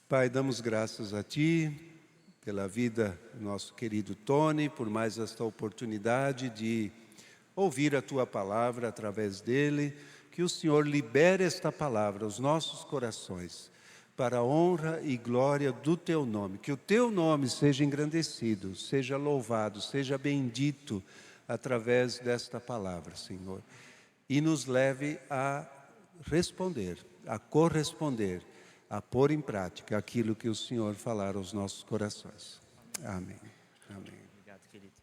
Pai, damos graças a Ti pela vida do nosso querido Tony, por mais esta oportunidade de ouvir a Tua palavra através dele. Que o Senhor libere esta palavra aos nossos corações, para a honra e glória do Teu nome. Que o Teu nome seja engrandecido, seja louvado, seja bendito através desta palavra, Senhor. E nos leve a responder, a corresponder, a pôr em prática aquilo que o Senhor falar aos nossos corações. Amém. Amém. Obrigado, querido.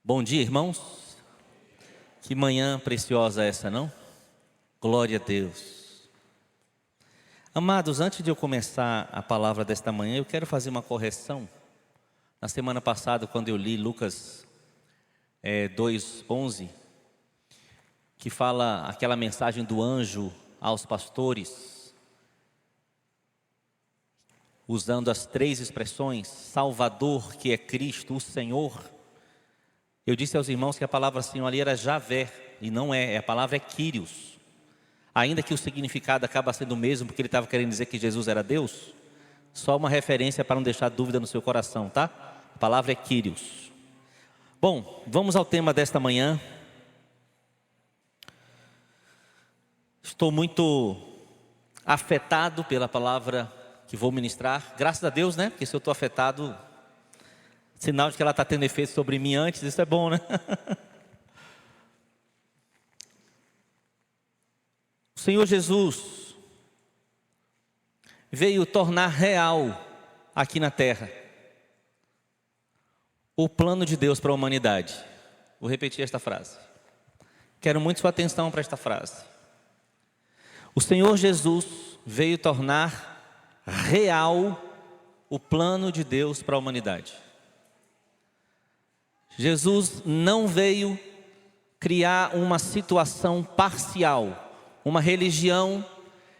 Bom dia, irmãos. Que manhã preciosa essa, não? Glória a Deus. Amados, antes de eu começar a palavra desta manhã, eu quero fazer uma correção. Na semana passada, quando eu li Lucas 2:11, que fala aquela mensagem do anjo aos pastores, usando as três expressões, Salvador, que é Cristo, o Senhor. Eu disse aos irmãos que a palavra Senhor ali era Javé, e não é, a palavra é Kyrios. Ainda que o significado acaba sendo o mesmo, porque ele estava querendo dizer que Jesus era Deus, só uma referência para não deixar dúvida no seu coração, tá? A palavra é Kyrios. Bom, vamos ao tema desta manhã. Estou muito afetado pela palavra que vou ministrar, graças a Deus, né? Porque se eu estou afetado, sinal de que ela está tendo efeito sobre mim antes, isso é bom, né? O Senhor Jesus veio tornar real aqui na terra o plano de Deus para a humanidade. Vou repetir esta frase. Quero muito sua atenção para esta frase. O Senhor Jesus veio tornar real o plano de Deus para a humanidade. Jesus não veio criar uma situação parcial, uma religião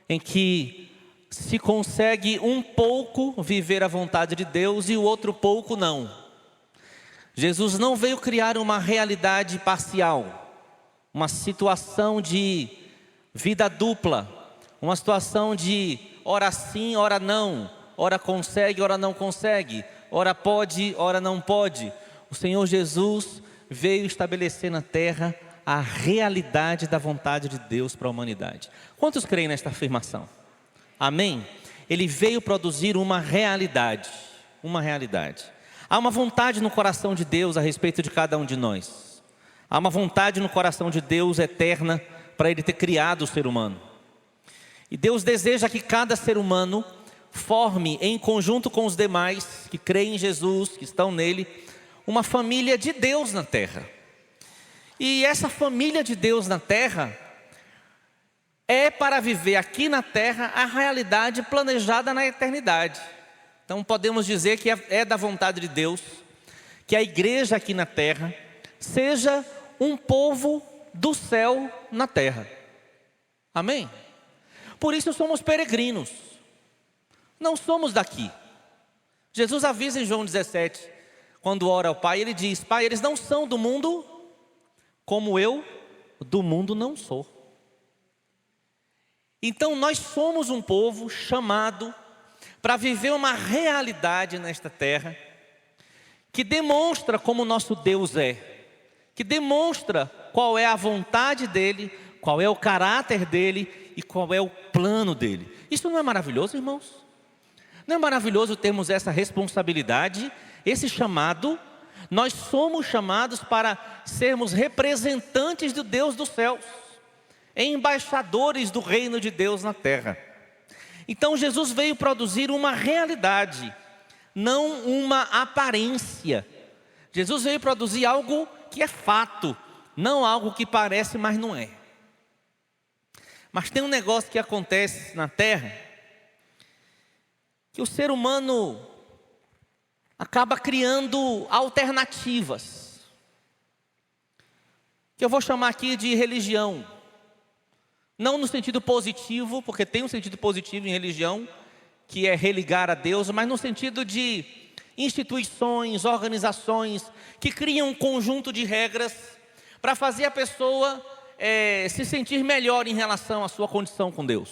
em que se consegue um pouco viver a vontade de Deus e o outro pouco não. Jesus não veio criar uma realidade parcial, uma situação de vida dupla, uma situação de ora sim, ora não, ora consegue, ora não consegue, ora pode, ora não pode. O Senhor Jesus veio estabelecer na terra a realidade da vontade de Deus para a humanidade. Quantos creem nesta afirmação? Amém? Ele veio produzir uma realidade, uma realidade. Há uma vontade no coração de Deus a respeito de cada um de nós. Há uma vontade no coração de Deus eterna para Ele ter criado o ser humano. E Deus deseja que cada ser humano forme, em conjunto com os demais que creem em Jesus, que estão nele, uma família de Deus na terra. E essa família de Deus na terra é para viver aqui na terra a realidade planejada na eternidade. Então podemos dizer que é da vontade de Deus que a igreja aqui na terra seja um povo do céu na terra. Amém? Por isso somos peregrinos, não somos daqui. Jesus avisa em João 17, quando ora ao Pai, Ele diz: Pai, eles não são do mundo, como eu do mundo não sou. Então nós somos um povo chamado para viver uma realidade nesta terra, que demonstra como nosso Deus é, que demonstra qual é a vontade dEle, qual é o caráter dEle e qual é o plano dEle. Isso não é maravilhoso, irmãos? Não é maravilhoso termos essa responsabilidade, esse chamado? Nós somos chamados para sermos representantes do Deus dos céus, embaixadores do reino de Deus na terra. Então Jesus veio produzir uma realidade, não uma aparência. Jesus veio produzir algo que é fato, não algo que parece, mas não é. Mas tem um negócio que acontece na terra, que o ser humano acaba criando alternativas, que eu vou chamar aqui de religião. Não no sentido positivo, porque tem um sentido positivo em religião, que é religar a Deus, mas no sentido de instituições, organizações, que criam um conjunto de regras para fazer a pessoa se sentir melhor em relação à sua condição com Deus.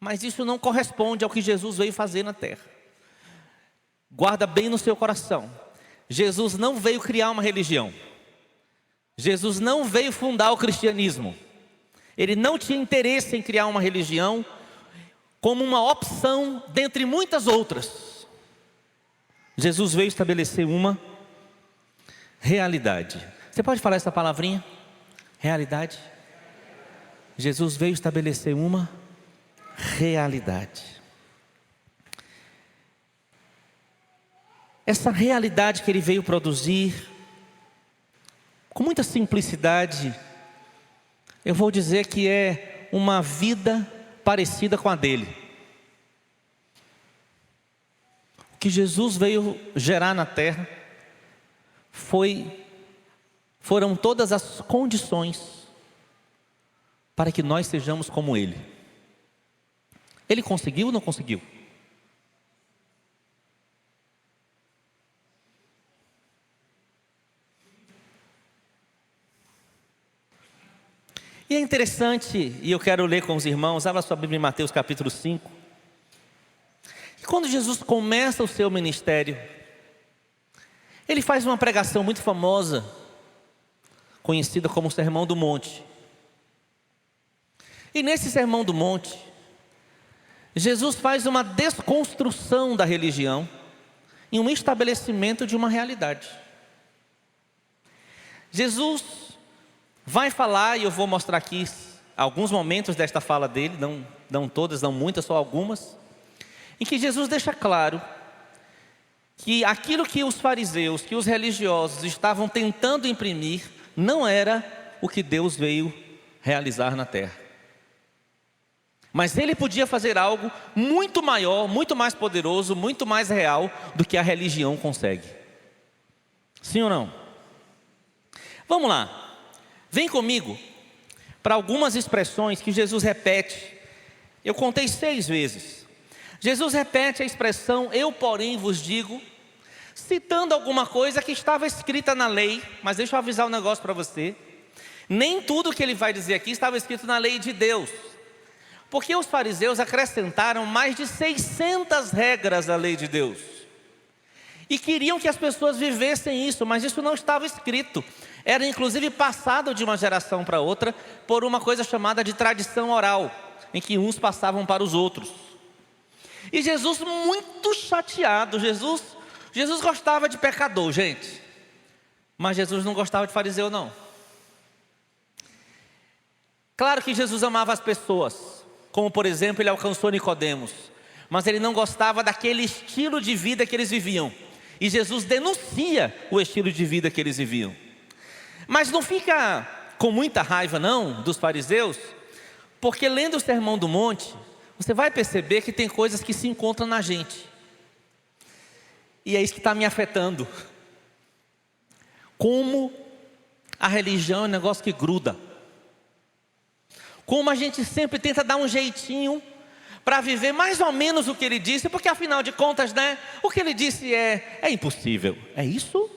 Mas isso não corresponde ao que Jesus veio fazer na terra. Guarda bem no seu coração. Jesus não veio criar uma religião. Jesus não veio fundar o cristianismo. Ele não tinha interesse em criar uma religião como uma opção dentre muitas outras. Jesus veio estabelecer uma realidade. Você pode falar essa palavrinha? Realidade. Jesus veio estabelecer uma realidade. Essa realidade que ele veio produzir, com muita simplicidade, eu vou dizer que é uma vida parecida com a dele. O que Jesus veio gerar na terra foram todas as condições para que nós sejamos como ele. Ele conseguiu ou não conseguiu? E é interessante, e eu quero ler com os irmãos, abra sua Bíblia em Mateus capítulo 5. E quando Jesus começa o seu ministério, ele faz uma pregação muito famosa, conhecida como o Sermão do Monte. E nesse Sermão do Monte, Jesus faz uma desconstrução da religião e um estabelecimento de uma realidade. Jesus vai falar, e eu vou mostrar aqui alguns momentos desta fala dele, não todas, não muitas, só algumas, em que Jesus deixa claro que aquilo que os fariseus, que os religiosos estavam tentando imprimir, não era o que Deus veio realizar na terra. Mas ele podia fazer algo muito maior, muito mais poderoso, muito mais real do que a religião consegue. Sim ou não? Vamos lá. Vem comigo para algumas expressões que Jesus repete. Eu contei 6 vezes. Jesus repete a expressão, eu porém vos digo, citando alguma coisa que estava escrita na lei. Mas deixa eu avisar um negócio para você. Nem tudo que ele vai dizer aqui estava escrito na lei de Deus. Porque os fariseus acrescentaram mais de 600 regras à lei de Deus. E queriam que as pessoas vivessem isso, mas isso não estava escrito. Era inclusive passado de uma geração para outra por uma coisa chamada de tradição oral, em que uns passavam para os outros. E Jesus muito chateado, Jesus gostava de pecador, gente. Mas Jesus não gostava de fariseu, não. Claro que Jesus amava as pessoas, como por exemplo ele alcançou Nicodemos, mas ele não gostava daquele estilo de vida que eles viviam. E Jesus denuncia o estilo de vida que eles viviam. Mas não fica com muita raiva não dos fariseus, porque lendo o Sermão do Monte, você vai perceber que tem coisas que se encontram na gente. E é isso que está me afetando. Como a religião é um negócio que gruda. Como a gente sempre tenta dar um jeitinho para viver mais ou menos o que ele disse, porque afinal de contas, né, o que ele disse é impossível. É isso?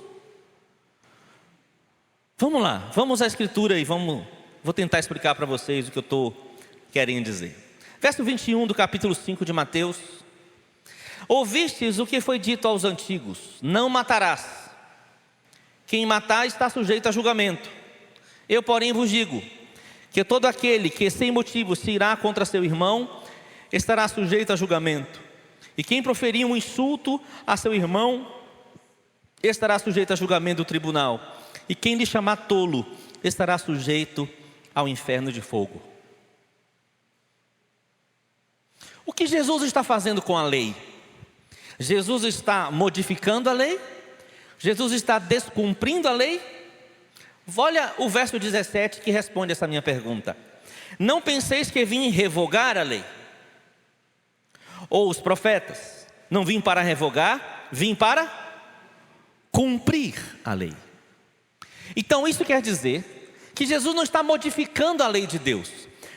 Vamos lá, vamos à escritura e vou tentar explicar para vocês o que eu estou querendo dizer. Verso 21 do capítulo 5 de Mateus. Ouvistes o que foi dito aos antigos, não matarás. Quem matar está sujeito a julgamento. Eu, porém, vos digo, que todo aquele que sem motivo se irá contra seu irmão, estará sujeito a julgamento. E quem proferir um insulto a seu irmão, estará sujeito a julgamento do tribunal. E quem lhe chamar tolo, estará sujeito ao inferno de fogo. O que Jesus está fazendo com a lei? Jesus está modificando a lei? Jesus está descumprindo a lei? Olha o verso 17 que responde essa minha pergunta. Não penseis que vim revogar a lei, ou os profetas. Não vim para revogar, vim para cumprir a lei. Então isso quer dizer que Jesus não está modificando a lei de Deus,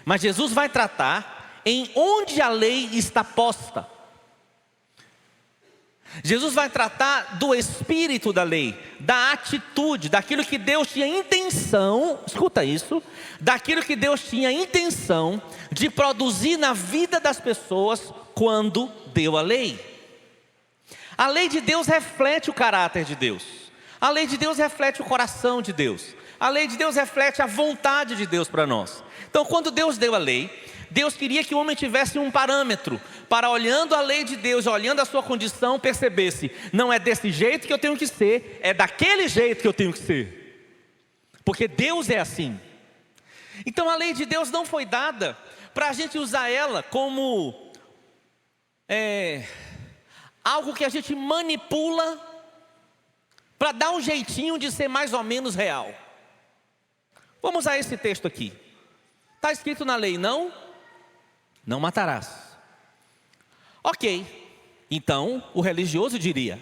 mas Jesus vai tratar em onde a lei está posta. Jesus vai tratar do espírito da lei, da atitude, daquilo que Deus tinha intenção, escuta isso, daquilo que Deus tinha intenção de produzir na vida das pessoas quando deu a lei. A lei de Deus reflete o caráter de Deus. A lei de Deus reflete o coração de Deus. A lei de Deus reflete a vontade de Deus para nós. Então, quando Deus deu a lei, Deus queria que o homem tivesse um parâmetro para, olhando a lei de Deus, olhando a sua condição, percebesse: não é desse jeito que eu tenho que ser, é daquele jeito que eu tenho que ser. Porque Deus é assim. Então a lei de Deus não foi dada para a gente usar ela como algo que a gente manipula para dar um jeitinho de ser mais ou menos real. Vamos usar esse texto aqui. Está escrito na lei: não matarás. Ok, então o religioso diria: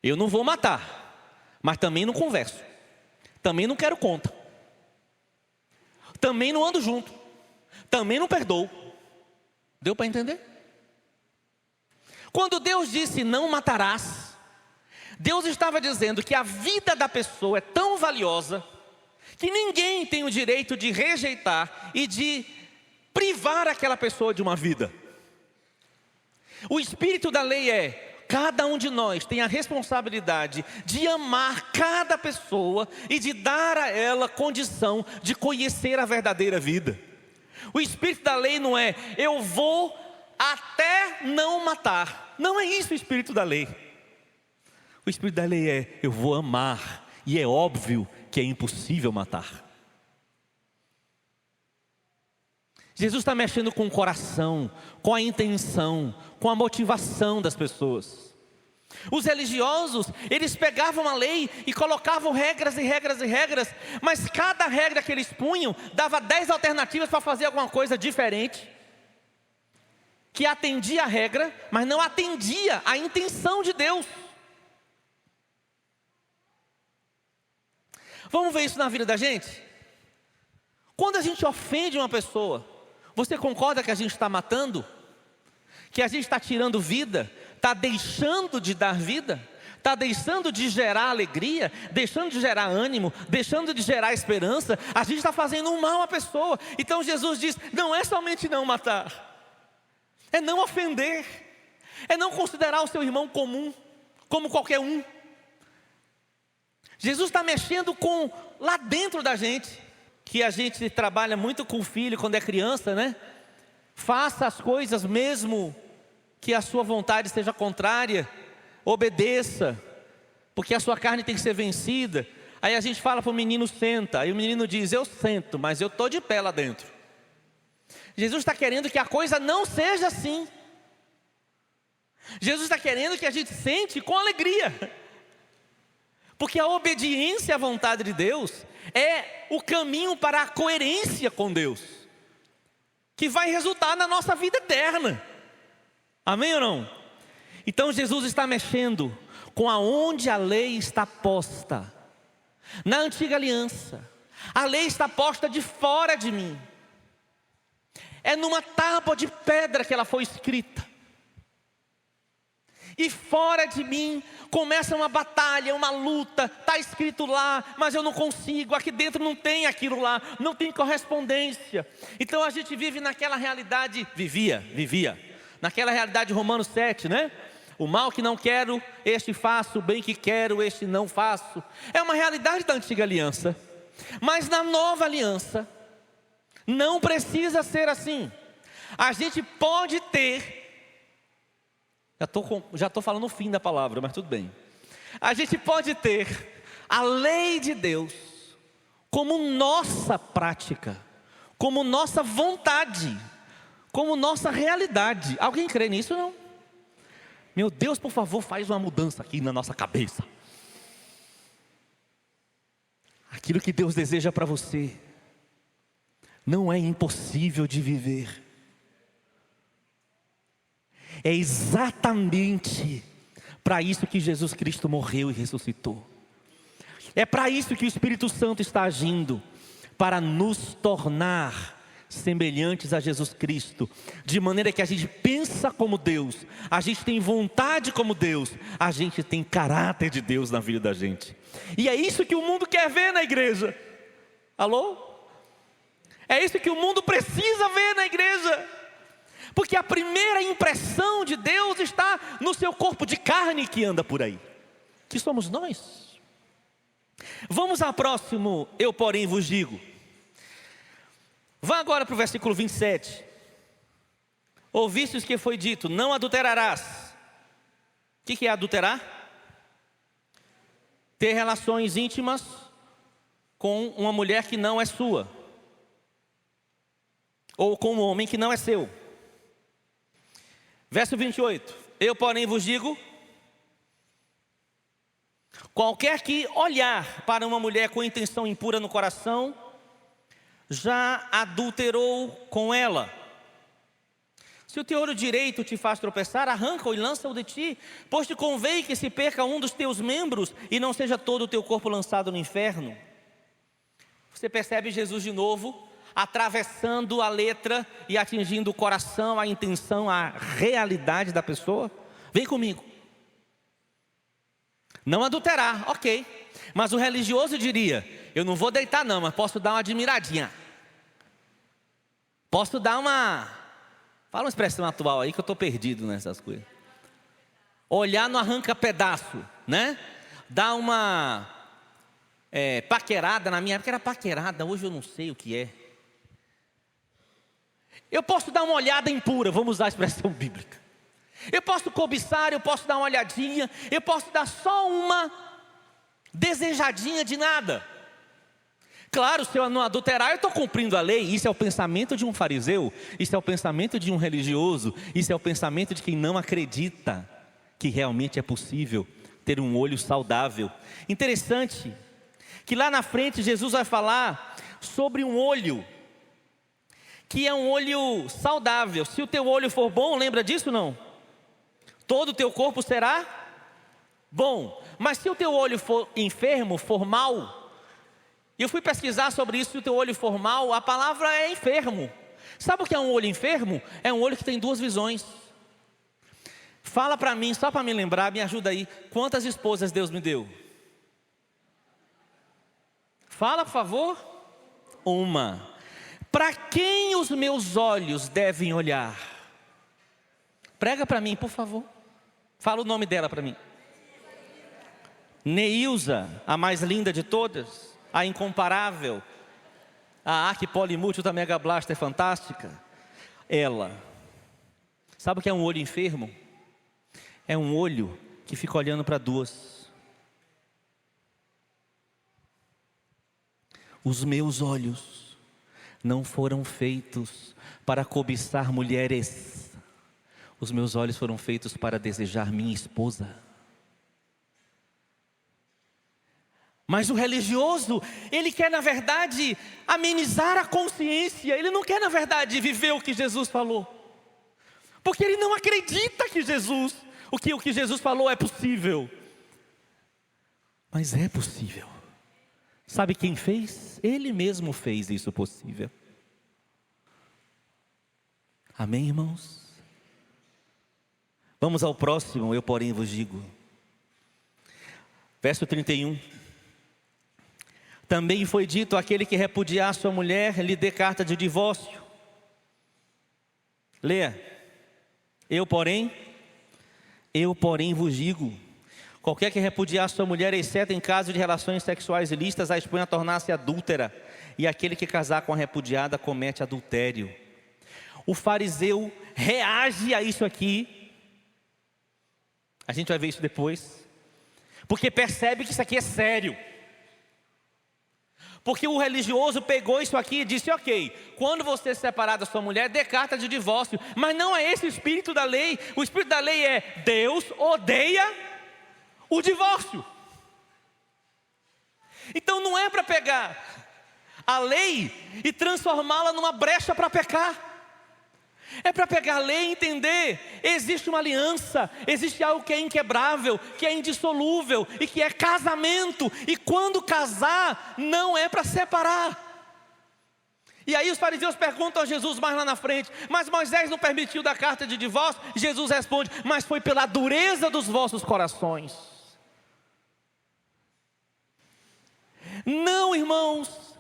eu não vou matar, mas também não converso, também não quero conta, também não ando junto, também não perdoo. Deu para entender? Quando Deus disse não matarás, Deus estava dizendo que a vida da pessoa é tão valiosa que ninguém tem o direito de rejeitar e de privar aquela pessoa de uma vida. O espírito da lei é: cada um de nós tem a responsabilidade de amar cada pessoa e de dar a ela condição de conhecer a verdadeira vida. O espírito da lei não é: eu vou até não matar. Não é isso o espírito da lei. O espírito da lei é: eu vou amar, e é óbvio que é impossível matar. Jesus está mexendo com o coração, com a intenção, com a motivação das pessoas. Os religiosos, eles pegavam a lei e colocavam regras e regras e regras, mas cada regra que eles punham dava 10 alternativas para fazer alguma coisa diferente, que atendia a regra, mas não atendia a intenção de Deus. Vamos ver isso na vida da gente? Quando a gente ofende uma pessoa, você concorda que a gente está matando? Que a gente está tirando vida? Está deixando de dar vida? Está deixando de gerar alegria? Deixando de gerar ânimo? Deixando de gerar esperança? A gente está fazendo um mal à pessoa. Então Jesus diz: não é somente não matar, é não ofender, é não considerar o seu irmão comum como qualquer um. Jesus está mexendo com lá dentro da gente, que a gente trabalha muito com o filho quando é criança, né? Faça as coisas mesmo que a sua vontade seja contrária, obedeça, porque a sua carne tem que ser vencida. Aí a gente fala para o menino: senta. Aí o menino diz: eu sento, mas eu estou de pé lá dentro. Jesus está querendo que a coisa não seja assim. Jesus está querendo que a gente sente com alegria, porque a obediência à vontade de Deus é o caminho para a coerência com Deus, que vai resultar na nossa vida eterna. Amém ou não? Então Jesus está mexendo com aonde a lei está posta. Na antiga aliança, a lei está posta de fora de mim. É numa tábua de pedra que ela foi escrita. E fora de mim começa uma batalha, uma luta. Está escrito lá, mas eu não consigo. Aqui dentro não tem aquilo lá, não tem correspondência. Então a gente vive naquela realidade, vivia naquela realidade de Romanos 7, né? O mal que não quero, este faço, o bem que quero, este não faço. É uma realidade da antiga aliança. Mas na nova aliança não precisa ser assim. A gente pode ter, já estou falando o fim da palavra, mas tudo bem. A gente pode ter a lei de Deus como nossa prática, como nossa vontade, como nossa realidade. Alguém crê nisso, não? Meu Deus, por favor, faz uma mudança aqui na nossa cabeça. Aquilo que Deus deseja para você não é impossível de viver. É exatamente para isso que Jesus Cristo morreu e ressuscitou. É para isso que o Espírito Santo está agindo, para nos tornar semelhantes a Jesus Cristo, de maneira que a gente pensa como Deus, a gente tem vontade como Deus, a gente tem caráter de Deus na vida da gente. E é isso que o mundo quer ver na igreja. Alô? É isso que o mundo precisa ver na igreja. Porque a primeira impressão de Deus está no seu corpo de carne que anda por aí, que somos nós. Vamos ao próximo, eu porém vos digo. Vá agora para o versículo 27. Ouvistes que foi dito, não adulterarás. O que é adulterar? Ter relações íntimas com uma mulher que não é sua, ou com um homem que não é seu. Verso 28. Eu porém vos digo, qualquer que olhar para uma mulher com intenção impura no coração, já adulterou com ela. Se o teu olho direito te faz tropeçar, arranca-o e lança-o de ti, pois te convém que se perca um dos teus membros e não seja todo o teu corpo lançado no inferno. Você percebe Jesus de novo, atravessando a letra e atingindo o coração, a intenção, a realidade da pessoa? Vem comigo. Não adulterar, ok. Mas o religioso diria, eu não vou deitar não, mas posso dar uma admiradinha. Posso dar uma... Fala uma expressão atual aí que eu estou perdido nessas coisas. Olhar no arranca-pedaço, né? Dar uma paquerada, na minha época era paquerada, hoje eu não sei o que é. Eu posso dar uma olhada impura, vamos usar a expressão bíblica. Eu posso cobiçar, eu posso dar uma olhadinha, eu posso dar só uma desejadinha de nada. Claro, se eu não adulterar, eu estou cumprindo a lei. Isso é o pensamento de um fariseu, isso é o pensamento de um religioso, isso é o pensamento de quem não acredita que realmente é possível ter um olho saudável. Interessante que lá na frente Jesus vai falar sobre um olho que é um olho saudável. Se o teu olho for bom, lembra disso não? Todo o teu corpo será bom. Mas se o teu olho for enfermo, for mal, e eu fui pesquisar sobre isso, se o teu olho for mal, a palavra é enfermo. Sabe o que é um olho enfermo? É um olho que tem duas visões. Fala para mim, só para me lembrar, me ajuda aí, quantas esposas Deus me deu? Fala, por favor. Uma. Para quem os meus olhos devem olhar? Prega para mim, por favor. Fala o nome dela para mim. Neilza, a mais linda de todas, a incomparável, a Arc Polimútil da Mega Blaster fantástica. Ela. Sabe o que é um olho enfermo? É um olho que fica olhando para duas. Os meus olhos não foram feitos para cobiçar mulheres. Os meus olhos foram feitos para desejar minha esposa. Mas o religioso, ele quer na verdade amenizar a consciência. Ele não quer na verdade viver o que Jesus falou. Porque ele não acredita que o que Jesus falou é possível. Mas é possível. Sabe quem fez? Ele mesmo fez isso possível. Amém, irmãos? Vamos ao próximo, eu porém vos digo. Verso 31. Também foi dito, aquele que repudiar sua mulher, lhe dê carta de divórcio. Leia. Eu porém vos digo, qualquer que repudiar sua mulher, exceto em caso de relações sexuais ilícitas, a expõe a tornar-se adúltera, e aquele que casar com a repudiada comete adultério. O fariseu reage a isso aqui, a gente vai ver isso depois, porque percebe que isso aqui é sério. Porque o religioso pegou isso aqui e disse, ok, quando você se separar da sua mulher, dê carta de divórcio. Mas não é esse o espírito da lei. O espírito da lei é, Deus odeia o divórcio. Então não é para pegar a lei e transformá-la numa brecha para pecar. É para pegar a lei e entender, existe uma aliança, existe algo que é inquebrável, que é indissolúvel e que é casamento. E quando casar, não é para separar. E aí os fariseus perguntam a Jesus mais lá na frente: mas Moisés não permitiu dar carta de divórcio? Jesus responde: mas foi pela dureza dos vossos corações. Não, irmãos,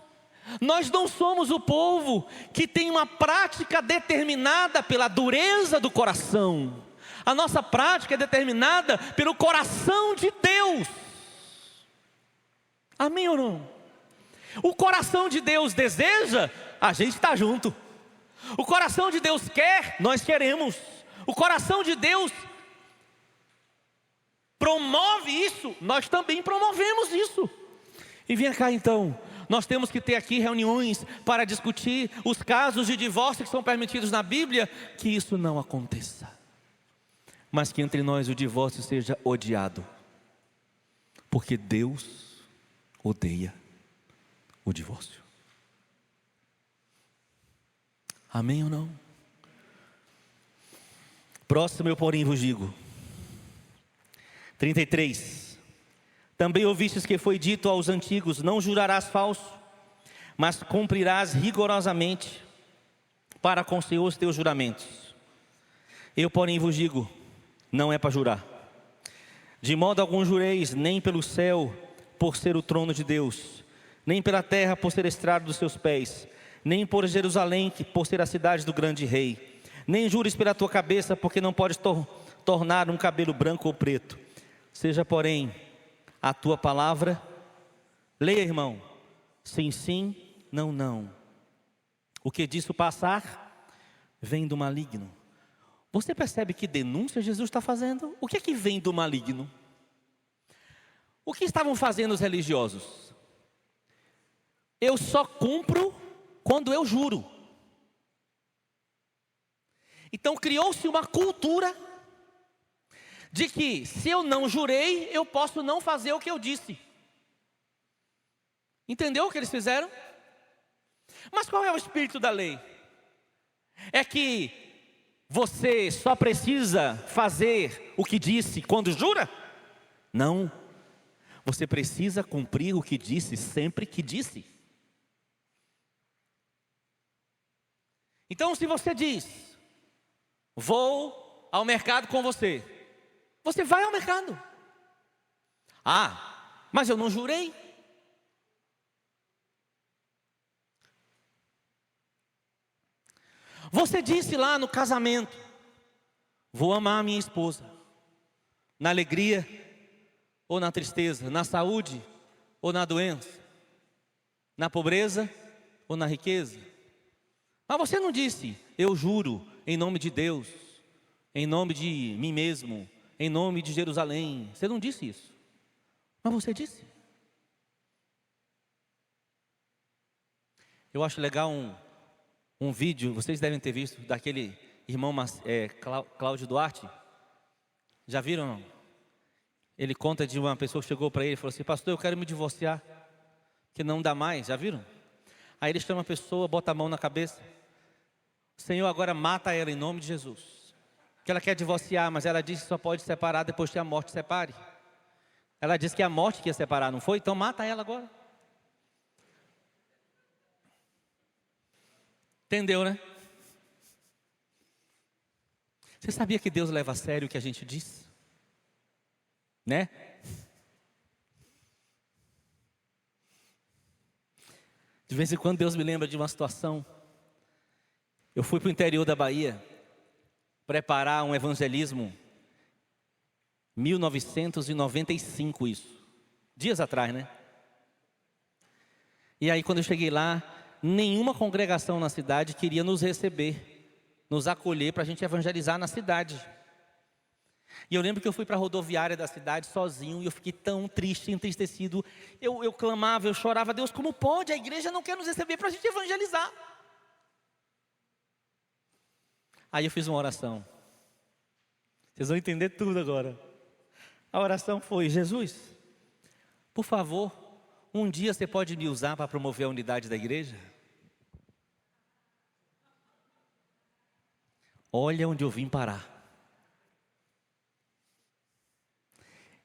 nós não somos o povo que tem uma prática determinada pela dureza do coração. A nossa prática é determinada pelo coração de Deus. Amém ou não? O coração de Deus deseja, a gente está junto. O coração de Deus quer, nós queremos. O coração de Deus promove isso, nós também promovemos isso. E vem cá então, nós temos que ter aqui reuniões para discutir os casos de divórcio que são permitidos na Bíblia, que isso não aconteça. Mas que entre nós o divórcio seja odiado. Porque Deus odeia o divórcio. Amém ou não? Próximo eu porém vos digo. 33. Também ouvistes que foi dito aos antigos: não jurarás falso, mas cumprirás rigorosamente para com o Senhor os teus juramentos. Eu porém vos digo, não é para jurar. De modo algum jureis, nem pelo céu, por ser o trono de Deus, nem pela terra, por ser estrado dos seus pés, nem por Jerusalém, por ser a cidade do grande rei. Nem jures pela tua cabeça, porque não podes tornar um cabelo branco ou preto. Seja, porém, a tua palavra, leia, irmão, sim, sim, não, não. O que disso passar, vem do maligno. Você percebe que denúncia Jesus está fazendo? O que é que vem do maligno? O que estavam fazendo os religiosos? Eu só cumpro quando eu juro. Então criou-se uma cultura de que se eu não jurei, eu posso não fazer o que eu disse. Entendeu o que eles fizeram? Mas qual é o espírito da lei? É que você só precisa fazer o que disse quando jura? Não. Você precisa cumprir o que disse sempre que disse. Então, se você diz: vou ao mercado com você, você vai ao mercado. Ah, mas eu não jurei. Você disse lá no casamento: vou amar a minha esposa, na alegria ou na tristeza, na saúde ou na doença, na pobreza ou na riqueza. Mas você não disse: eu juro em nome de Deus, em nome de mim mesmo, em nome de Jerusalém. Você não disse isso. Mas você disse. Eu acho legal um vídeo, vocês devem ter visto, daquele irmão Cláudio Duarte. Já viram? Não? Ele conta de uma pessoa que chegou para ele e falou assim: pastor, eu quero me divorciar, que não dá mais. Já viram? Aí ele chama a pessoa, bota a mão na cabeça: Senhor, agora mata ela em nome de Jesus. Que ela quer divorciar, mas ela disse que só pode separar depois que a morte separe. Ela disse que é a morte que ia separar, não foi? Então mata ela agora. Entendeu, né? Você sabia que Deus leva a sério o que a gente diz? Né? De vez em quando Deus me lembra de uma situação. Eu fui para o interior da Bahia preparar um evangelismo, 1995 isso, dias atrás, né? E aí quando eu cheguei lá, nenhuma congregação na cidade queria nos receber, nos acolher para a gente evangelizar na cidade. E eu lembro que eu fui para a rodoviária da cidade sozinho e eu fiquei tão triste, entristecido. Eu clamava, eu chorava: Deus, como pode? A igreja não quer nos receber para a gente evangelizar. Aí eu fiz uma oração. Vocês vão entender tudo agora. A oração foi: Jesus, por favor, um dia você pode me usar para promover a unidade da igreja? Olha onde eu vim parar.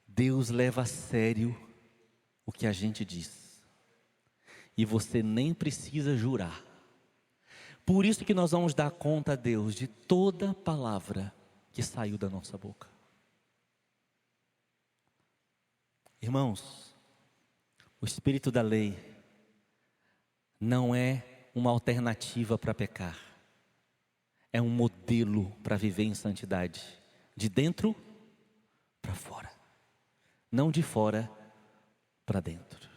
Deus leva a sério o que a gente diz. E você nem precisa jurar. Por isso que nós vamos dar conta a Deus de toda palavra que saiu da nossa boca. Irmãos, o espírito da lei não é uma alternativa para pecar. É um modelo para viver em santidade, de dentro para fora, não de fora para dentro.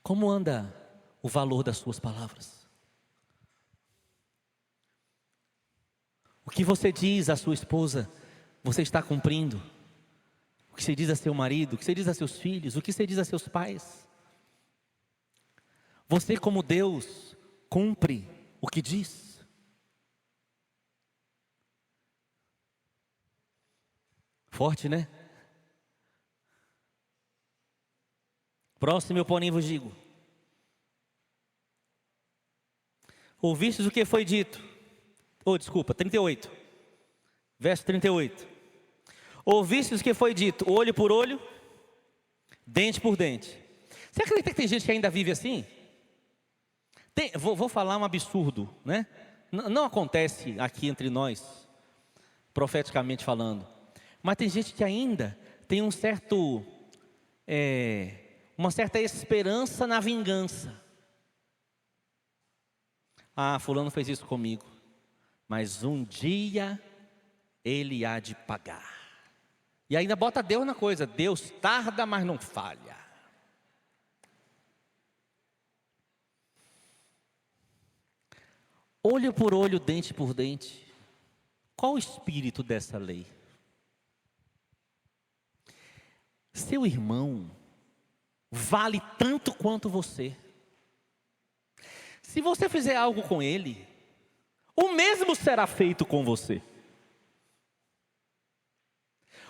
Como anda o valor das suas palavras? O que você diz à sua esposa, você está cumprindo? O que você diz a seu marido, o que você diz a seus filhos, o que você diz a seus pais? Você, como Deus, cumpre o que diz? Forte, né? Próximo, eu porém vos digo: ouvistes o que foi dito? 38. Verso 38. Ouvistes o que foi dito, olho por olho, dente por dente. Você acredita que tem gente que ainda vive assim? Vou falar um absurdo, né? Não acontece aqui entre nós, profeticamente falando. Mas tem gente que ainda tem uma certa esperança na vingança. Ah, fulano fez isso comigo, mas um dia ele há de pagar. E ainda bota Deus na coisa. Deus tarda, mas não falha. Olho por olho, dente por dente. Qual o espírito dessa lei? Seu irmão vale tanto quanto você. Se você fizer algo com ele, o mesmo será feito com você.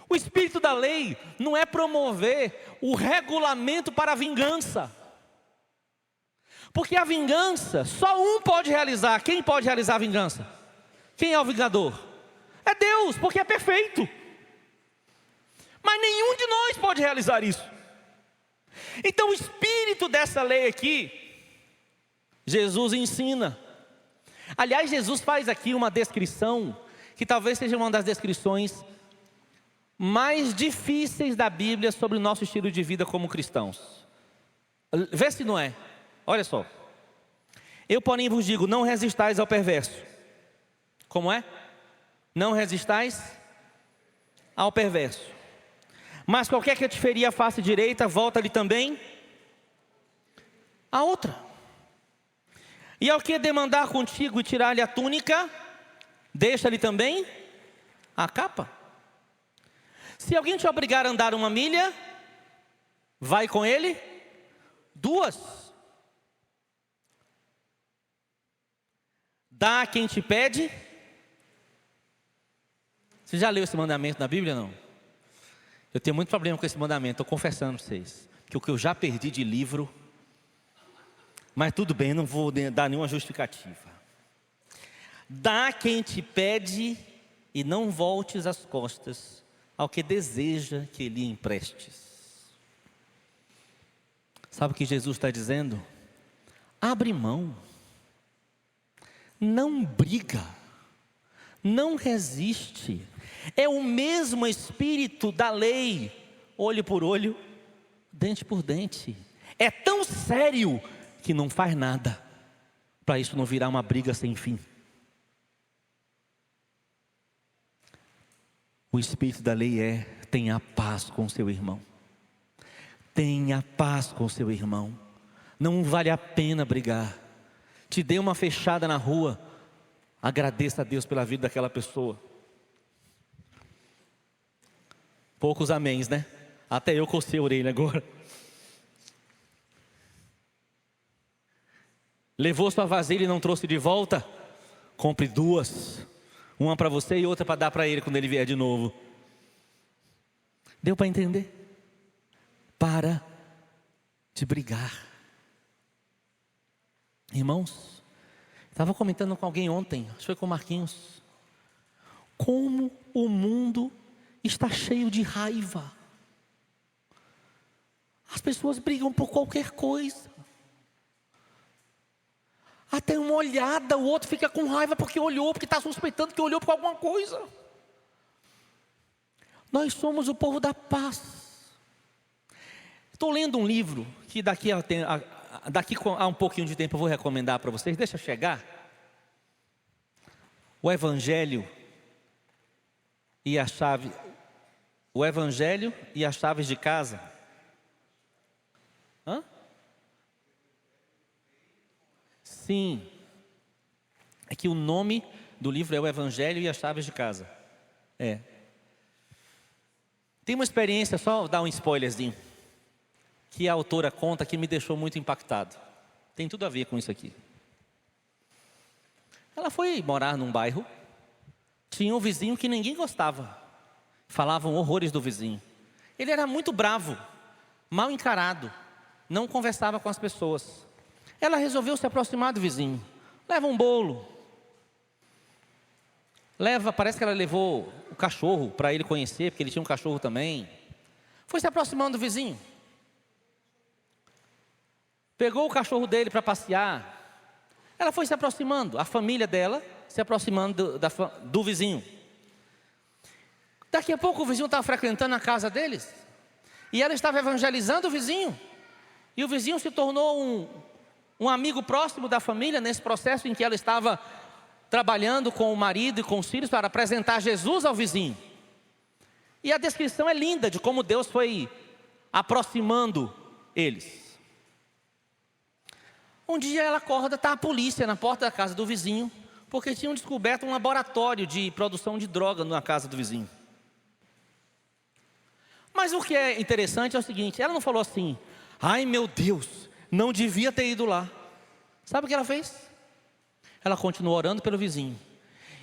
O espírito da lei não é promover o regulamento para a vingança. Porque a vingança, só um pode realizar. Quem pode realizar a vingança? Quem é o vingador? É Deus, porque é perfeito. Mas nenhum de nós pode realizar isso. Então o espírito dessa lei aqui, Jesus ensina. Aliás, Jesus faz aqui uma descrição, que talvez seja uma das descrições mais difíceis da Bíblia sobre o nosso estilo de vida como cristãos. Vê se não é. Olha só. Eu, porém, vos digo, não resistais ao perverso. Como é? Não resistais ao perverso. Mas qualquer que te ferir a face direita, volta-lhe também a outra. E ao que demandar contigo e tirar-lhe a túnica, deixa-lhe também a capa. Se alguém te obrigar a andar 1 milha, vai com ele 2. Dá a quem te pede. Você já leu esse mandamento na Bíblia, não? Eu tenho muito problema com esse mandamento, estou confessando para vocês. Que o que eu já perdi de livro, mas tudo bem, não vou dar nenhuma justificativa. Dá a quem te pede e não voltes as costas ao que deseja que lhe emprestes. Sabe o que Jesus está dizendo? Abre mão. Não briga. Não resiste. É o mesmo espírito da lei, olho por olho, dente por dente. É tão sério que não faz nada para isso não virar uma briga sem fim. O espírito da lei tenha paz com seu irmão. Tenha paz com seu irmão. Não vale a pena brigar. Te dê uma fechada na rua, agradeça a Deus pela vida daquela pessoa. Poucos améns, né? Até eu cocei a orelha agora. Levou sua vasilha e não trouxe de volta? Compre 2. Uma para você e outra para dar para ele quando ele vier de novo. Deu para entender? Para de brigar. Irmãos, estava comentando com alguém ontem, acho que foi com o Marquinhos. Como o mundo está cheio de raiva. As pessoas brigam por qualquer coisa. Até uma olhada, o outro fica com raiva porque olhou, porque está suspeitando que olhou por alguma coisa. Nós somos o povo da paz. Estou lendo um livro que daqui a um pouquinho de tempo eu vou recomendar para vocês. Deixa chegar. O Evangelho e a chave. O Evangelho e as chaves de casa. Hã? Sim. É que o nome do livro é o Evangelho e as chaves de casa. É. Tem uma experiência, só dar um spoilerzinho, que a autora conta que me deixou muito impactado. Tem tudo a ver com isso aqui. Ela foi morar num bairro, tinha um vizinho que ninguém gostava. Falavam horrores do vizinho. Ele era muito bravo, mal encarado, não conversava com as pessoas. Ela resolveu se aproximar do vizinho. Leva um bolo. Parece que ela levou o cachorro para ele conhecer, porque ele tinha um cachorro também. Foi se aproximando do vizinho. Pegou o cachorro dele para passear. Ela foi se aproximando, a família dela se aproximando do vizinho. Daqui a pouco o vizinho estava frequentando a casa deles. E ela estava evangelizando o vizinho. E o vizinho se tornou um amigo próximo da família, nesse processo em que ela estava trabalhando com o marido e com os filhos para apresentar Jesus ao vizinho. E a descrição é linda de como Deus foi aproximando eles. Um dia ela acorda, está a polícia na porta da casa do vizinho, porque tinham descoberto um laboratório de produção de droga na casa do vizinho. Mas o que é interessante é o seguinte, ela não falou assim, ai meu Deus, não devia ter ido lá. Sabe o que ela fez? Ela continuou orando pelo vizinho.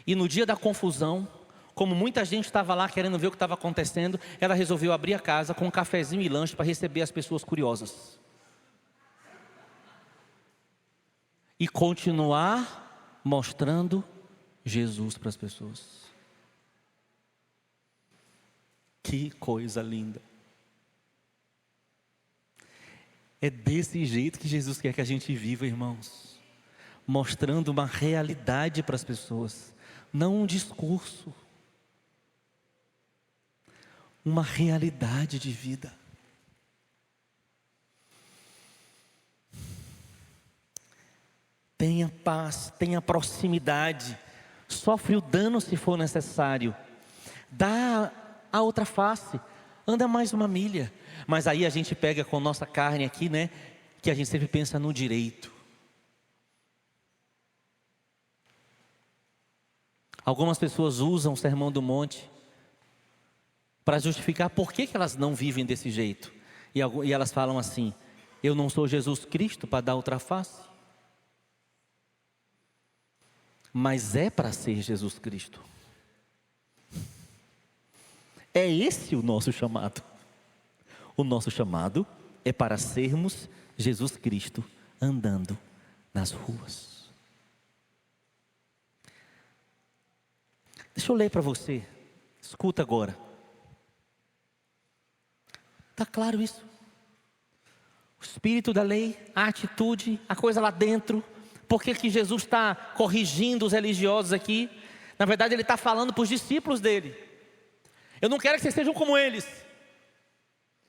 E no dia da confusão, como muita gente estava lá querendo ver o que estava acontecendo, ela resolveu abrir a casa com um cafezinho e lanche para receber as pessoas curiosas. E continuar mostrando Jesus para as pessoas. Que coisa linda. É desse jeito que Jesus quer que a gente viva, irmãos. Mostrando uma realidade para as pessoas, não um discurso. Uma realidade de vida. Tenha paz, tenha proximidade. Sofre o dano se for necessário. Dá a outra face. Anda mais uma milha. Mas aí a gente pega com nossa carne aqui, né? Que a gente sempre pensa no direito. Algumas pessoas usam o Sermão do Monte para justificar por que elas não vivem desse jeito. E elas falam assim, eu não sou Jesus Cristo para dar outra face. Mas é para ser Jesus Cristo. É esse o nosso chamado. O nosso chamado é para sermos Jesus Cristo andando nas ruas. Deixa eu ler para você. Escuta agora. Está claro isso? O espírito da lei, a atitude, a coisa lá dentro. Por que Jesus está corrigindo os religiosos aqui? Na verdade ele está falando para os discípulos dele. Eu não quero que vocês sejam como eles.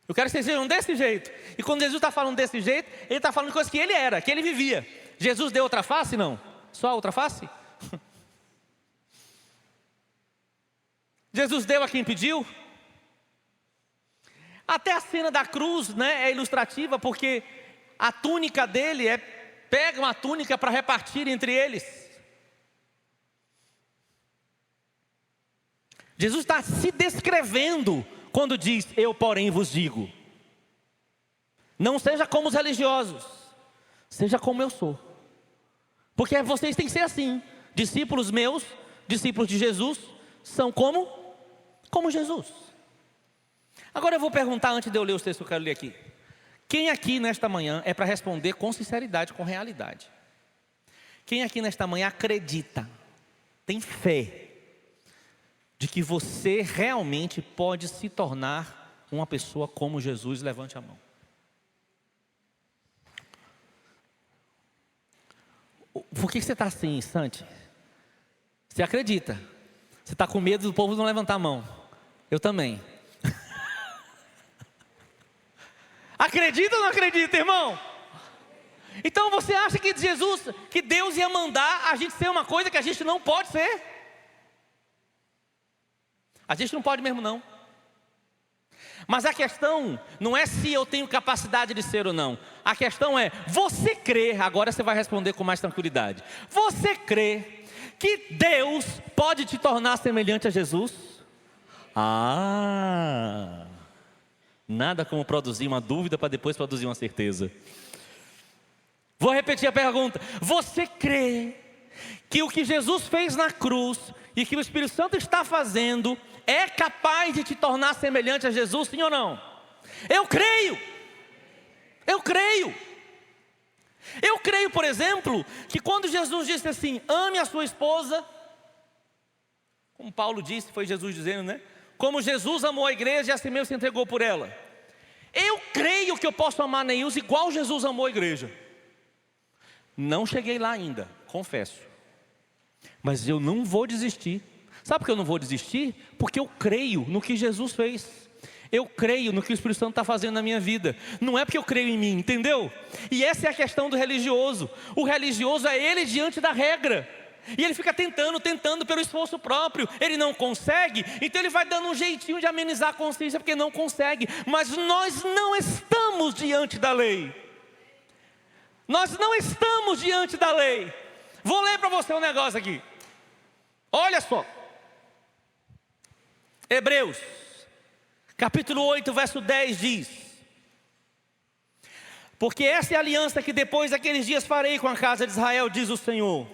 Eu quero que vocês sejam desse jeito. E quando Jesus está falando desse jeito, ele está falando de coisas que ele era, que ele vivia. Jesus deu outra face? Não. Só a outra face? Jesus deu a quem pediu? Até a cena da cruz, né, é ilustrativa, porque a túnica dele pega uma túnica para repartir entre eles. Jesus está se descrevendo quando diz, eu porém vos digo. Não seja como os religiosos, seja como eu sou. Porque vocês têm que ser assim. Discípulos meus, discípulos de Jesus, são como Jesus. Agora eu vou perguntar, antes de eu ler os textos que eu quero ler aqui. Quem aqui nesta manhã é para responder com sinceridade, com realidade? Quem aqui nesta manhã acredita, tem fé, de que você realmente pode se tornar uma pessoa como Jesus? Levante a mão. Por que você está assim, Santi? Você acredita? Você está com medo do povo não levantar a mão. Eu também. Acredita ou não acredita, irmão? Então você acha que que Deus ia mandar a gente ser uma coisa que a gente não pode ser? A gente não pode mesmo não. Mas a questão não é se eu tenho capacidade de ser ou não. A questão é, você crê, agora você vai responder com mais tranquilidade. Você crê que Deus pode te tornar semelhante a Jesus? Nada como produzir uma dúvida para depois produzir uma certeza. Vou repetir a pergunta. Você crê que o que Jesus fez na cruz e que o Espírito Santo está fazendo é capaz de te tornar semelhante a Jesus, sim ou não? Eu creio. Eu creio. Eu creio, por exemplo, que quando Jesus disse assim, ame a sua esposa, como Paulo disse, foi Jesus dizendo, né? Como Jesus amou a igreja e assim mesmo se entregou por ela. Eu creio que eu posso amar Neilson igual Jesus amou a igreja. Não cheguei lá ainda, confesso. Mas eu não vou desistir. Sabe por que eu não vou desistir? Porque eu creio no que Jesus fez. Eu creio no que o Espírito Santo está fazendo na minha vida. Não é porque eu creio em mim, entendeu? E essa é a questão do religioso. O religioso é ele diante da regra. E ele fica tentando pelo esforço próprio. Ele não consegue, então ele vai dando um jeitinho de amenizar a consciência porque não consegue. Mas nós não estamos diante da lei. Nós não estamos diante da lei. Vou ler para você um negócio aqui. Olha só. Hebreus, capítulo 8, verso 10 diz: porque essa é a aliança que depois daqueles dias farei com a casa de Israel, diz o Senhor.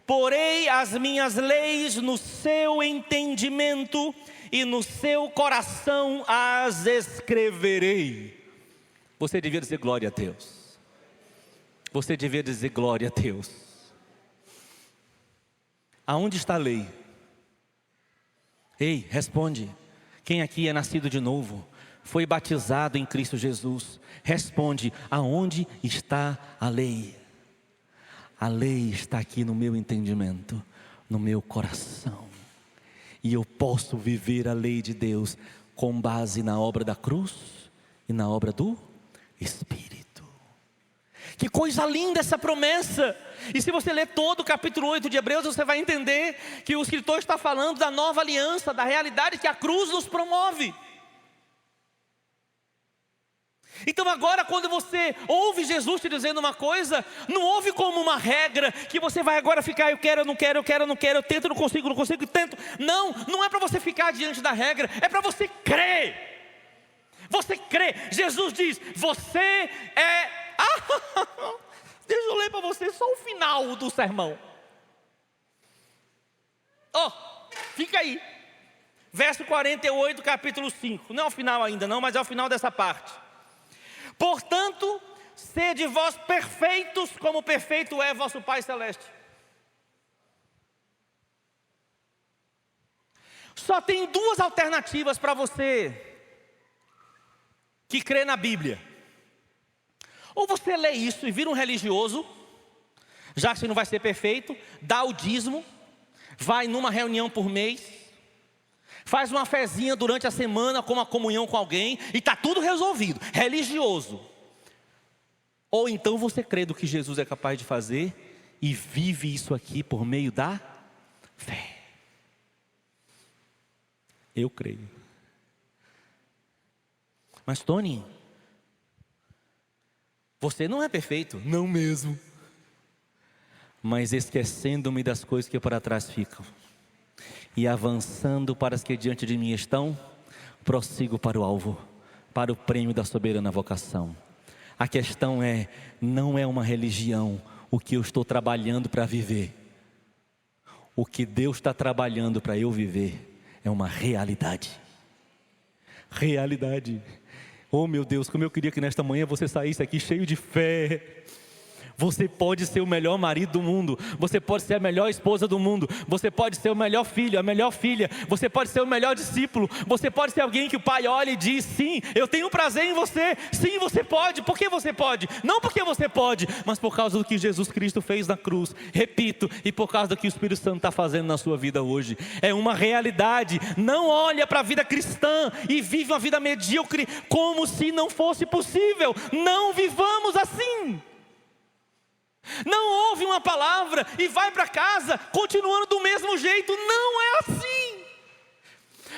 Porei as minhas leis no seu entendimento e no seu coração as escreverei. Você devia dizer glória a Deus. Você devia dizer glória a Deus. Aonde está a lei? Ei, responde. Quem aqui é nascido de novo? Foi batizado em Cristo Jesus? Responde, aonde está a lei? A lei está aqui no meu entendimento, no meu coração. E eu posso viver a lei de Deus com base na obra da cruz e na obra do Espírito. Que coisa linda essa promessa. E se você ler todo o capítulo 8 de Hebreus, você vai entender que o escritor está falando da nova aliança, da realidade que a cruz nos promove. Então agora quando você ouve Jesus te dizendo uma coisa, não ouve como uma regra, que você vai agora ficar, eu quero, eu não quero, eu quero, eu não quero, eu tento, não consigo, tento. Não, não é para você ficar diante da regra, é para você crer. Você crê. Jesus diz, você é... deixa eu ler para você só o final do sermão. Fica aí. Verso 48, capítulo 5. Não é o final ainda não, mas é o final dessa parte. Portanto, sede vós perfeitos, como perfeito é vosso Pai Celeste. Só tem duas alternativas para você que crê na Bíblia. Ou você lê isso e vira um religioso, já que você não vai ser perfeito, dá o dízimo, vai numa reunião por mês, faz uma fezinha durante a semana com uma comunhão com alguém e está tudo resolvido, religioso. Ou então você crê do que Jesus é capaz de fazer e vive isso aqui por meio da fé. Eu creio. Mas Tony, você não é perfeito. Não mesmo. Mas esquecendo-me das coisas que para trás ficam e avançando para as que diante de mim estão, prossigo para o alvo, para o prêmio da soberana vocação. A questão é, não é uma religião o que eu estou trabalhando para viver. O que Deus está trabalhando para eu viver é uma realidade. Realidade. Oh meu Deus, como eu queria que nesta manhã você saísse aqui cheio de fé. Você pode ser o melhor marido do mundo, você pode ser a melhor esposa do mundo, você pode ser o melhor filho, a melhor filha, você pode ser o melhor discípulo, você pode ser alguém que o pai olha e diz: sim, eu tenho prazer em você. Sim, você pode. Por que você pode? Não porque você pode, mas por causa do que Jesus Cristo fez na cruz. Repito, e por causa do que o Espírito Santo está fazendo na sua vida hoje. É uma realidade. Não olha para a vida cristã e vive uma vida medíocre como se não fosse possível. Não vivamos assim. Não ouve uma palavra e vai para casa continuando do mesmo jeito. Não é assim.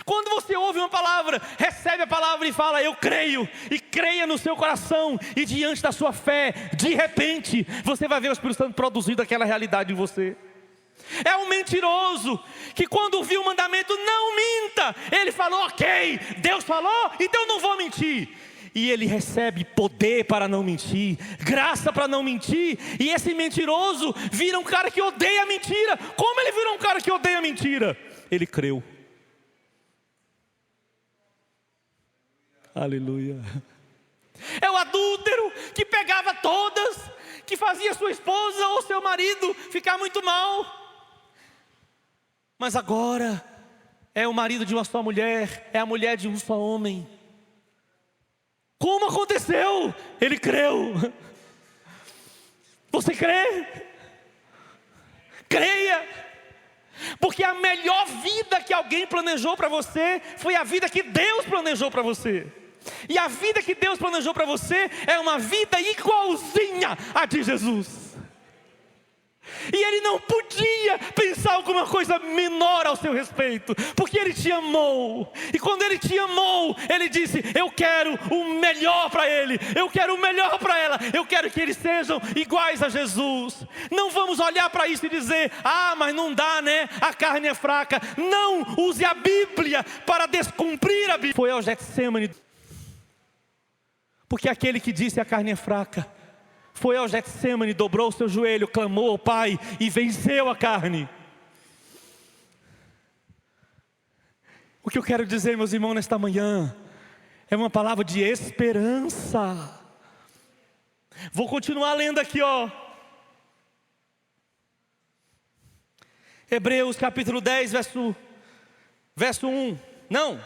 Quando você ouve uma palavra, recebe a palavra e fala: eu creio, e creia no seu coração, e diante da sua fé, de repente, você vai ver o Espírito Santo produzindo aquela realidade em você. É um mentiroso, que quando viu o mandamento, não minta, ele falou: ok, Deus falou, então não vou mentir. E ele recebe poder para não mentir, graça para não mentir. E esse mentiroso vira um cara que odeia a mentira. Como ele virou um cara que odeia a mentira? Ele creu. Aleluia. É o adúltero que pegava todas, que fazia sua esposa ou seu marido ficar muito mal. Mas agora é o marido de uma só mulher, é a mulher de um só homem. Como aconteceu? Ele creu. Você crê? Creia. Porque a melhor vida que alguém planejou para você foi a vida que Deus planejou para você. E a vida que Deus planejou para você é uma vida igualzinha à de Jesus. E Ele não podia pensar alguma coisa menor ao seu respeito, porque Ele te amou. E quando Ele te amou, Ele disse: eu quero o melhor para ele, eu quero o melhor para ela, eu quero que eles sejam iguais a Jesus. Não vamos olhar para isso e dizer: ah, mas não dá, né? A carne é fraca. Não, use a Bíblia para descumprir a Bíblia. Foi ao Getsemane, porque aquele que disse a carne é fraca foi ao Getsemane, dobrou o seu joelho, clamou ao Pai e venceu a carne. O que eu quero dizer, meus irmãos, nesta manhã é uma palavra de esperança. Vou continuar lendo aqui, ó. Hebreus capítulo 10, verso 1. Não,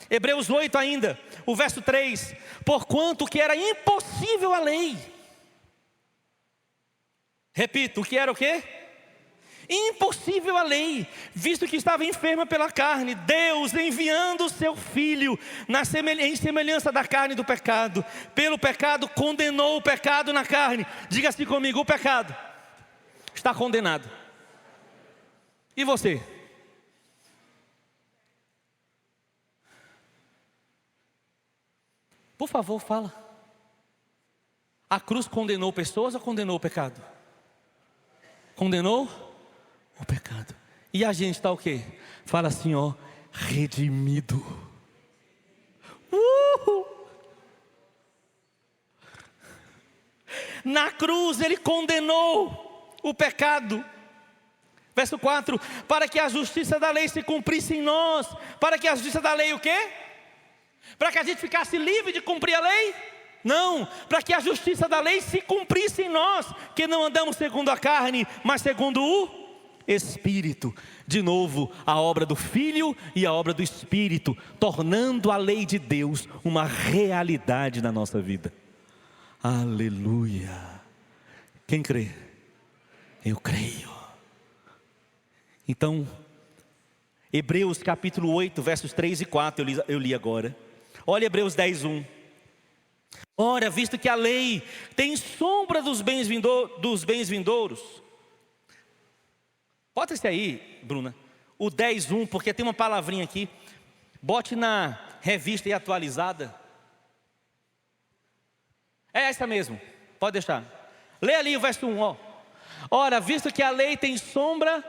Hebreus 8 ainda, o verso 3. Porquanto que era impossível a lei. Repito, o que era o quê? Impossível a lei, visto que estava enferma pela carne, Deus enviando o seu Filho em semelhança da carne do pecado. Pelo pecado condenou o pecado na carne. Diga assim comigo: o pecado está condenado. E você? Por favor, fala. A cruz condenou pessoas ou condenou o pecado? Condenou o pecado. E a gente está o quê? Fala assim, ó: redimido. Na cruz Ele condenou o pecado. Verso 4: para que a justiça da lei se cumprisse em nós. Para que a justiça da lei o quê? Para que a gente ficasse livre de cumprir a lei? Não, para que a justiça da lei se cumprisse em nós, que não andamos segundo a carne, mas segundo o Espírito. De novo, a obra do Filho e a obra do Espírito, tornando a lei de Deus uma realidade na nossa vida. Aleluia. Quem crê? Eu creio. Então, Hebreus capítulo 8, versos 3 e 4, eu li agora. Olha Hebreus 10, 1. Ora, visto que a lei tem sombra dos bens vindouros. Bota esse aí, Bruna, o 10:1, porque tem uma palavrinha aqui. Bote na revista e atualizada. É essa mesmo, pode deixar. Lê ali o verso 1, ó. Ora, visto que a lei tem sombra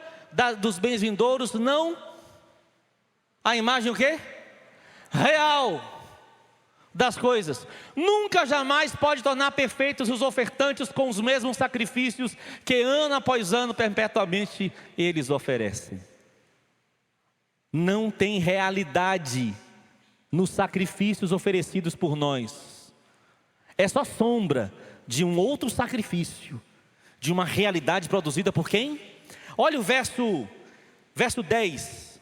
dos bens vindouros, não a imagem o quê? Real das coisas. Nunca jamais pode tornar perfeitos os ofertantes com os mesmos sacrifícios que ano após ano perpetuamente eles oferecem. Não tem realidade nos sacrifícios oferecidos por nós. É só sombra de um outro sacrifício de uma realidade produzida por quem? Olha o verso 10.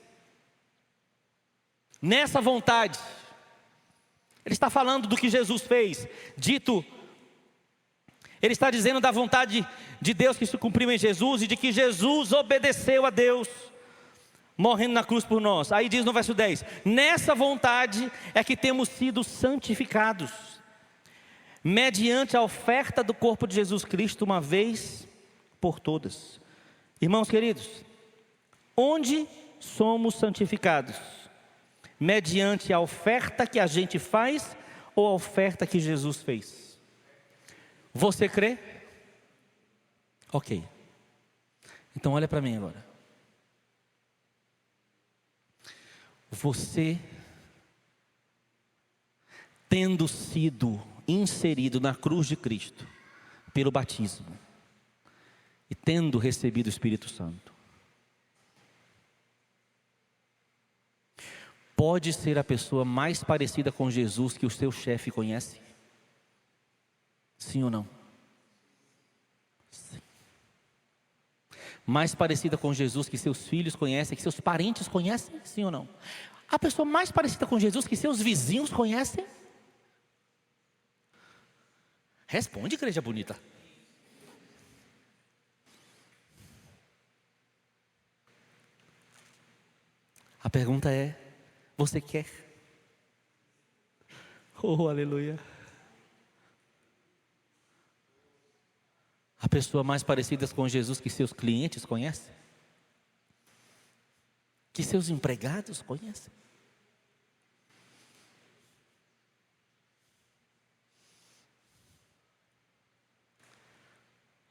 Nessa vontade, ele está falando do que Jesus fez, ele está dizendo da vontade de Deus que se cumpriu em Jesus, e de que Jesus obedeceu a Deus, morrendo na cruz por nós. Aí diz no verso 10, nessa vontade é que temos sido santificados, mediante a oferta do corpo de Jesus Cristo, uma vez por todas. Irmãos queridos, onde somos santificados? Mediante a oferta que a gente faz, ou a oferta que Jesus fez? Você crê? Ok. Então olha para mim agora. Você, tendo sido inserido na cruz de Cristo pelo batismo e tendo recebido o Espírito Santo, pode ser a pessoa mais parecida com Jesus que o seu chefe conhece? Sim ou não? Sim. Mais parecida com Jesus que seus filhos conhecem, que seus parentes conhecem? Sim ou não? A pessoa mais parecida com Jesus que seus vizinhos conhecem? Responde, igreja bonita. A pergunta é: você quer? Oh, aleluia. A pessoa mais parecida com Jesus que seus clientes conhecem? Que seus empregados conhecem?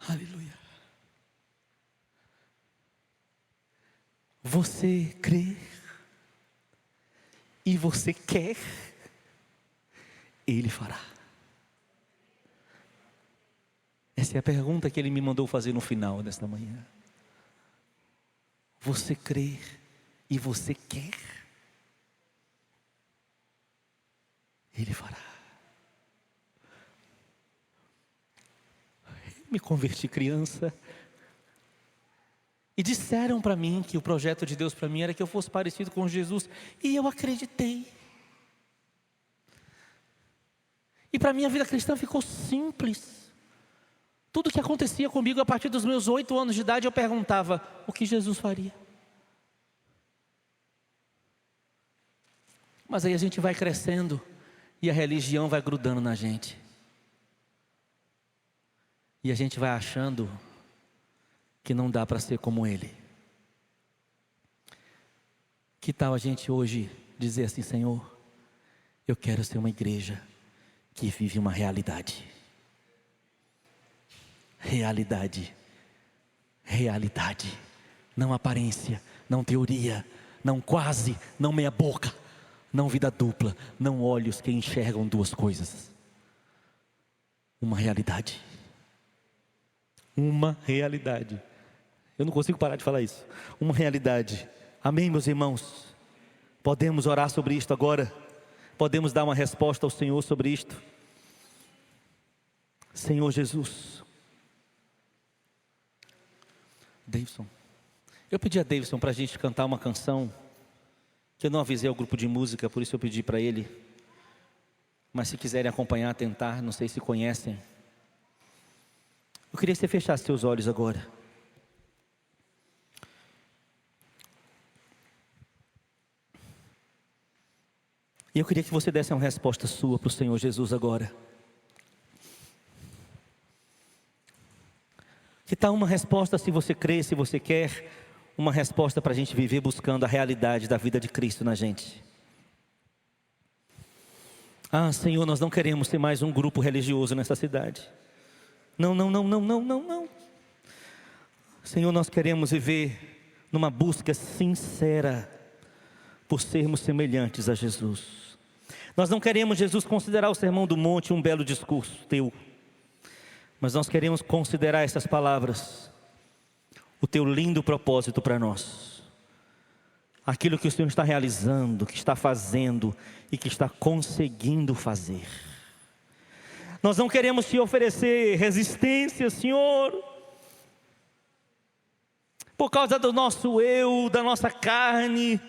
Aleluia. Você crê e você quer, Ele fará. Essa é a pergunta que Ele me mandou fazer no final desta manhã. Você crê e você quer, Ele fará. Eu me converti criança e disseram para mim que o projeto de Deus para mim era que eu fosse parecido com Jesus, e eu acreditei. E para mim a vida cristã ficou simples. Tudo que acontecia comigo a partir dos meus 8 anos de idade, eu perguntava: o que Jesus faria? Mas aí a gente vai crescendo e a religião vai grudando na gente. E a gente vai achando que não dá para ser como Ele. Que tal a gente hoje dizer assim: Senhor, eu quero ser uma igreja que vive uma realidade. Realidade, realidade, não aparência, não teoria, não quase, não meia boca, não vida dupla, não olhos que enxergam duas coisas. Uma realidade. Uma realidade. Eu não consigo parar de falar isso. Uma realidade. Amém, meus irmãos? Podemos orar sobre isto agora? Podemos dar uma resposta ao Senhor sobre isto? Senhor Jesus. Davidson, eu pedi a Davidson para a gente cantar uma canção que eu não avisei ao grupo de música, por isso eu pedi para ele. Mas se quiserem acompanhar, tentar, não sei se conhecem. Eu queria que você fechasse seus olhos agora. E eu queria que você desse uma resposta sua para o Senhor Jesus agora. Que tal uma resposta, se você crê, se você quer, uma resposta para a gente viver buscando a realidade da vida de Cristo na gente. Ah, Senhor, nós não queremos ser mais um grupo religioso nessa cidade. Não. Senhor, nós queremos viver numa busca sincera por sermos semelhantes a Jesus. Nós não queremos, Jesus, considerar o Sermão do Monte um belo discurso teu. Mas nós queremos considerar essas palavras, o teu lindo propósito para nós. Aquilo que o Senhor está realizando, que está fazendo e que está conseguindo fazer. Nós não queremos te oferecer resistência, Senhor. por causa do nosso eu, da nossa carne,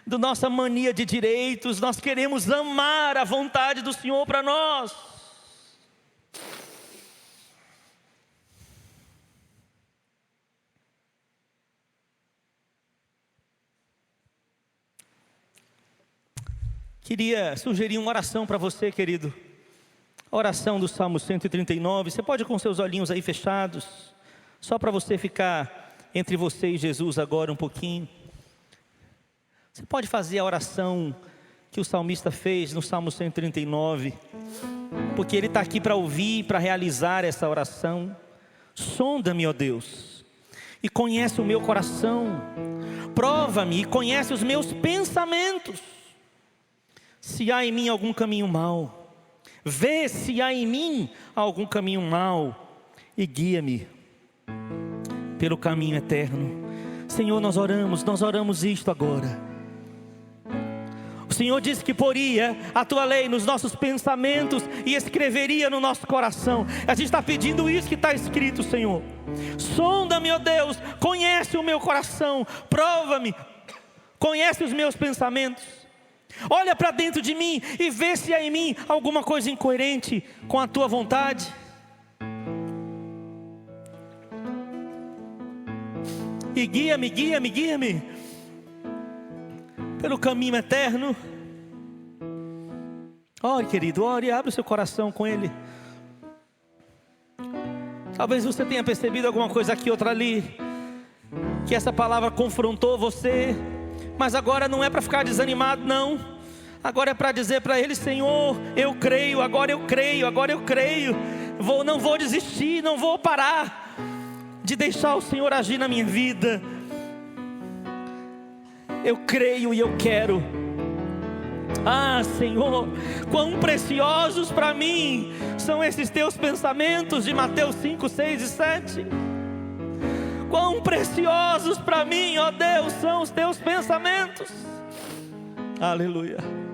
da nossa mania de direitos. Nós queremos amar a vontade do Senhor para nós. Queria sugerir uma oração para você, querido. A oração do Salmo 139. Você pode com seus olhinhos aí fechados, só para você ficar entre você e Jesus agora um pouquinho. Você pode fazer a oração que o salmista fez no Salmo 139, porque ele está aqui para ouvir, para realizar essa oração. Sonda-me, ó Deus, e conhece o meu coração. Prova-me e conhece os meus pensamentos. Se há em mim algum caminho mau, vê se há em mim algum caminho mau e guia-me pelo caminho eterno. Senhor, nós oramos isto agora. O Senhor disse que poria a tua lei nos nossos pensamentos e escreveria no nosso coração. A gente está pedindo isso que está escrito, Senhor. Sonda-me, ó Deus, conhece o meu coração, prova-me, conhece os meus pensamentos. Olha para dentro de mim e vê se há em mim alguma coisa incoerente com a tua vontade. E guia-me pelo caminho eterno. Ore, querido, ore, abre o seu coração com Ele. Talvez você tenha percebido alguma coisa aqui, outra ali, que essa palavra confrontou você. Mas agora não é para ficar desanimado, não. Agora é para dizer para Ele: Senhor, eu creio, agora eu creio. Não vou desistir, não vou parar de deixar o Senhor agir na minha vida. Eu creio e eu quero. Ah, Senhor, quão preciosos para mim são esses teus pensamentos de Mateus 5, 6 e 7. Quão preciosos para mim, ó Deus, são os teus pensamentos. Aleluia.